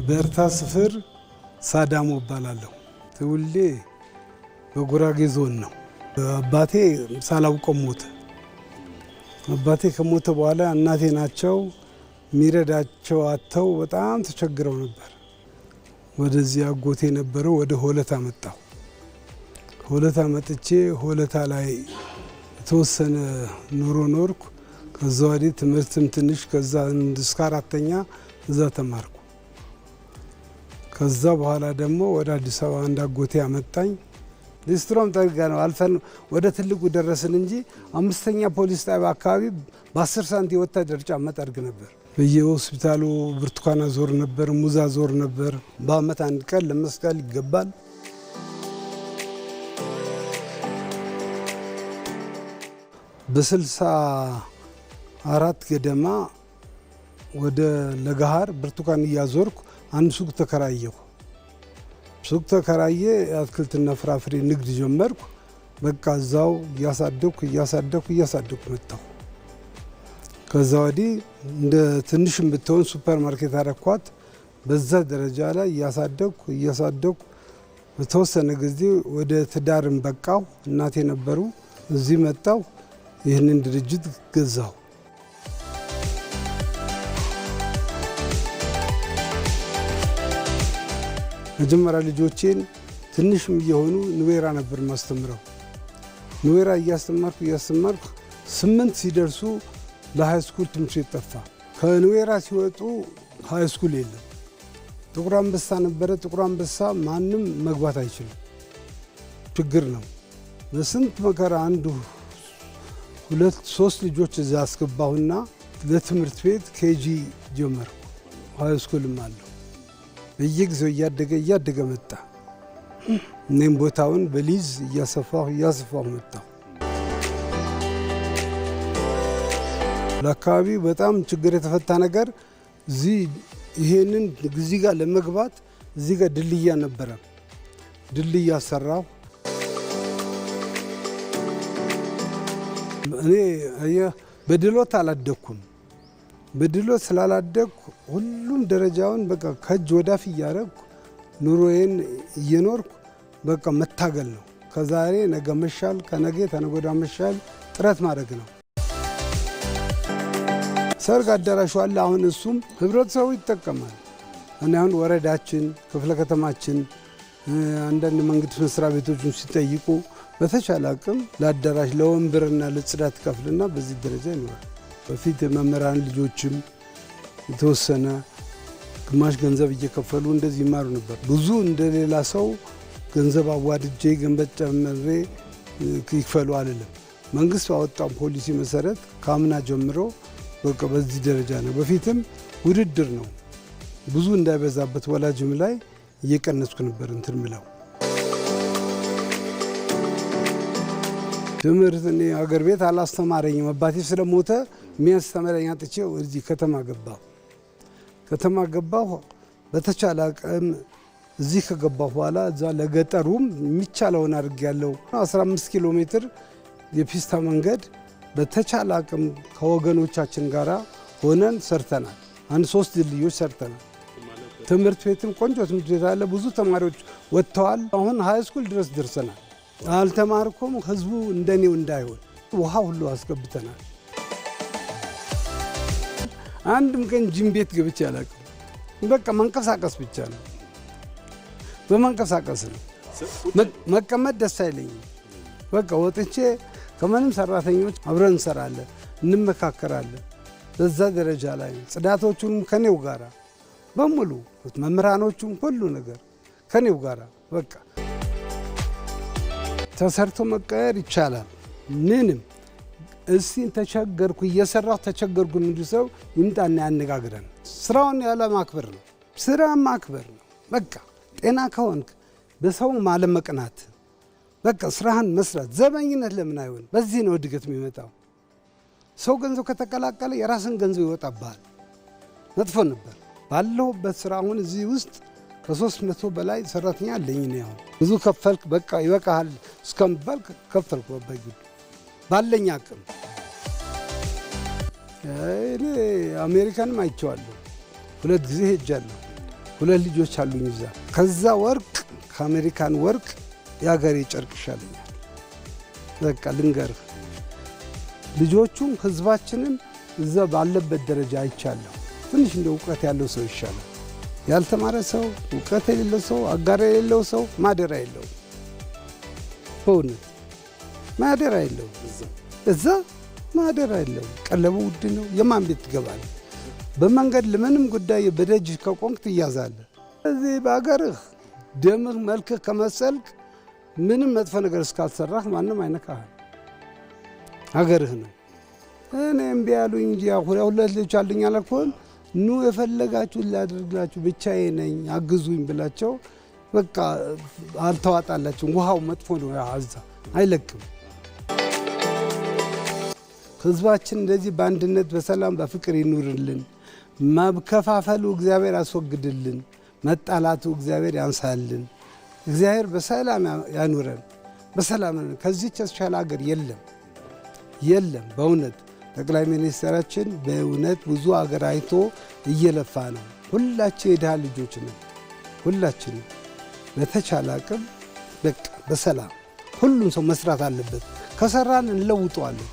በርታ ስፍር ሳዳሞ እባላለሁ። ትውልዴ በጉራጌ ዞን ነው። አባቴ ሳላውቀው ሞተ። አባቴ ከሞተ በኋላ እናቴ ናቸው ሚረዳቸው አጥተው በጣም ተቸግረው ነበር። ወደዚህ አጎቴ ነበረው ወደ ሆለታ መጣሁ። ሆለታ መጥቼ ሆለታ ላይ የተወሰነ ኑሮ ኖርኩ። ከዛ ወዲህ ትምህርትም ትንሽ ከዛ እስከ አራተኛ እዛ ተማርኩ። ከዛ በኋላ ደግሞ ወደ አዲስ አበባ አንድ አጎቴ አመጣኝ። ሊስትሮም ጠርጋ ነው አልፈን ወደ ትልቁ ደረስን እንጂ አምስተኛ ፖሊስ ጣቢያ አካባቢ በ10 ሳንቲም ወታደር ጫማ ጠርግ ነበር። በየሆስፒታሉ ብርቱካን ዞር ነበር፣ ሙዛ ዞር ነበር። በአመት አንድ ቀን ለመስቀል ይገባል። በ64 ገደማ ወደ ለጋሃር ብርቱካን እያዞርኩ አንድ ሱቅ ተከራየሁ። ሱቅ ተከራየ አትክልትና ፍራፍሬ ንግድ ጀመርኩ። በቃ እዛው እያሳደኩ መጣሁ። ከዛ ወዲህ እንደ ትንሽም ብትሆን ሱፐር ማርኬት አረኳት። በዛ ደረጃ ላይ እያሳደኩ በተወሰነ ጊዜ ወደ ትዳርም በቃሁ። እናቴ ነበሩ። እዚህ መጣሁ። ይህንን ድርጅት ገዛሁ። መጀመሪያ ልጆቼን ትንሽም እየሆኑ ኑዌራ ነበር ማስተምረው። ኑዌራ እያስተማርኩ 8 ሲደርሱ ለሃይ ስኩል ትምህርት ቤት ጠፋ። ከኑዌራ ሲወጡ ሃይ ስኩል የለም። ጥቁር አንበሳ ነበረ። ጥቁር አንበሳ ማንም መግባት አይችልም፣ ችግር ነው። በስንት መከራ 1 2 3 ልጆች እዛ አስገባሁና ለትምህርት ቤት ኬጂ ጀመርኩ። ሃይ ስኩልም አለው። በየጊዜው እያደገ መጣ። እኔም ቦታውን በሊዝ እያሰፋሁ መጣሁ። ለአካባቢ በጣም ችግር የተፈታ ነገር ይሄንን እዚህ ጋር ለመግባት እዚህ ጋር ድልድይ ነበረ። ድልድይ አሰራሁ። እኔ በድሎት አላደኩም። በድሎት ስላላደኩ ሁሉም ደረጃውን በቃ ከእጅ ወዳፍ እያረግኩ ኑሮዬን እየኖርኩ በቃ መታገል ነው። ከዛሬ ነገ መሻል፣ ከነገ ተነገ መሻል ጥረት ማድረግ ነው። ሰርግ አዳራሹ አለ። አሁን እሱም ህብረተሰቡ ይጠቀማል። እኔ አሁን ወረዳችን፣ ክፍለ ከተማችን፣ አንዳንድ መንግስት መስሪያ ቤቶችን ሲጠይቁ በተቻለ አቅም ለአዳራሽ ለወንበርና ለጽዳት ከፍልና በዚህ ደረጃ ይኖራል። በፊት የመምህራን ልጆችም የተወሰነ ግማሽ ገንዘብ እየከፈሉ እንደዚህ ይማሩ ነበር። ብዙ እንደሌላ ሰው ገንዘብ አዋድጄ ገንዘብ ጨምሬ ይክፈሉ አልልም። መንግስት ባወጣው ፖሊሲ መሰረት ከአምና ጀምሮ በቃ በዚህ ደረጃ ነው። በፊትም ውድድር ነው። ብዙ እንዳይበዛበት ወላጅም ላይ እየቀነስኩ ነበር እንትን ምለው። ትምህርት እኔ ሀገር ቤት አላስተማረኝም። አባቴ ስለሞተ የሚያስተምረኝ አጥቼ ወደዚህ ከተማ ገባሁ። በተቻለ አቅም እዚህ ከገባሁ በኋላ እዛ ለገጠሩም የሚቻለውን አድርጌያለሁ። 15 ኪሎ ሜትር የፒስታ መንገድ በተቻለ አቅም ከወገኖቻችን ጋር ሆነን ሰርተናል። 3 ድልድዮች ሰርተናል። ትምህርት ቤትም ቆንጆ ትምህርት ቤት አለ። ብዙ ተማሪዎች ወጥተዋል። አሁን ሃይ ስኩል ድረስ ደርሰናል። አልተማርኩም። ህዝቡ እንደኔው እንዳይሆን ውሃ ሁሉ አስገብተናል። አንድም ቀን ጂም ቤት ገብቼ አላውቅም። በቃ መንቀሳቀስ ብቻ ነው። በመንቀሳቀስ ነው። መቀመጥ ደስ አይለኝም። በቃ ወጥቼ ከማንም ሰራተኞች አብረን እንሰራለን፣ እንመካከራለን። በዛ ደረጃ ላይ ጽዳቶቹም ከኔው ጋራ በሙሉ መምህራኖቹም ሁሉ ነገር ከኔው ጋራ በቃ ተሰርቶ መቀየር ይቻላል። ምንም እስቲ ተቸገርኩ እየሰራሁ ተቸገርኩ የሚል ሰው ይምጣና ያነጋግረን። ስራውን ያለ ማክበር ነው። ስራ ማክበር ነው። በቃ ጤና ከሆንክ በሰው ማለመቅናት፣ በቃ ስራህን መስራት። ዘበኝነት ለምን አይሆን? በዚህ ነው እድገት የሚመጣው። ሰው ገንዘብ ከተቀላቀለ የራስን ገንዘብ ይወጣብሃል። መጥፎ ነበር። ባለሁበት ስራ አሁን እዚህ ውስጥ ከ300 በላይ ሰራተኛ አለኝ። ነው ያው ብዙ ከፈልክ በቃ ይበቃሃል እስከምባል ከፈልኩ። ባለኝ አቅም እኔ አሜሪካንም አይቼዋለሁ። 2 ጊዜ ሄጃለሁ። 2 ልጆች አሉኝ እዛ። ከዛ ወርቅ ከአሜሪካን ወርቅ ያገሬ ጨርቅ ይሻለኛል። በቃ ልንገርህ ልጆቹም ህዝባችንን እዛ ባለበት ደረጃ አይቻለሁ። ትንሽ እንደ እውቀት ያለው ሰው ይሻላል። ያልተማረ ሰው እውቀት የሌለው ሰው አጋር የሌለው ሰው ማደራ የለው። በእውነት ማደራ የለው። እዛ ማደራ የለው። ቀለቡ ውድ ነው። የማን ቤት ትገባለህ? በመንገድ ለምንም ጉዳይ በደጅ ከቆንክ ትያዛለህ። እዚህ በአገርህ ደምህ መልክህ ከመሰልክ ምንም መጥፎ ነገር እስካልሰራህ ማንም አይነካህም። አገርህ ነው። እኔ እምቢ ያሉኝ እንጂ 2 ልጆች አሉኝ አላልኩም? ኑ የፈለጋችሁን ላድርግላችሁ ብቻዬ ነኝ አግዙኝ ብላቸው በቃ አልተዋጣላችሁም። ውሃው መጥፎ ነው። ያዛ አይለቅም። ህዝባችን እንደዚህ በአንድነት በሰላም በፍቅር ይኑርልን። መከፋፈሉ እግዚአብሔር ያስወግድልን። መጣላቱ እግዚአብሔር ያንሳልን። እግዚአብሔር በሰላም ያኑረን። በሰላም ከዚህ የተሻለ ሀገር የለም። በእውነት ጠቅላይ ሚኒስትራችን በእውነት ብዙ ሀገር አይቶ እየለፋ ነው። ሁላችን የድሃ ልጆች ነን። ሁላችን በተቻለ አቅም በቃ በሰላም ሁሉም ሰው መስራት አለበት። ከሰራን እንለውጠዋለን።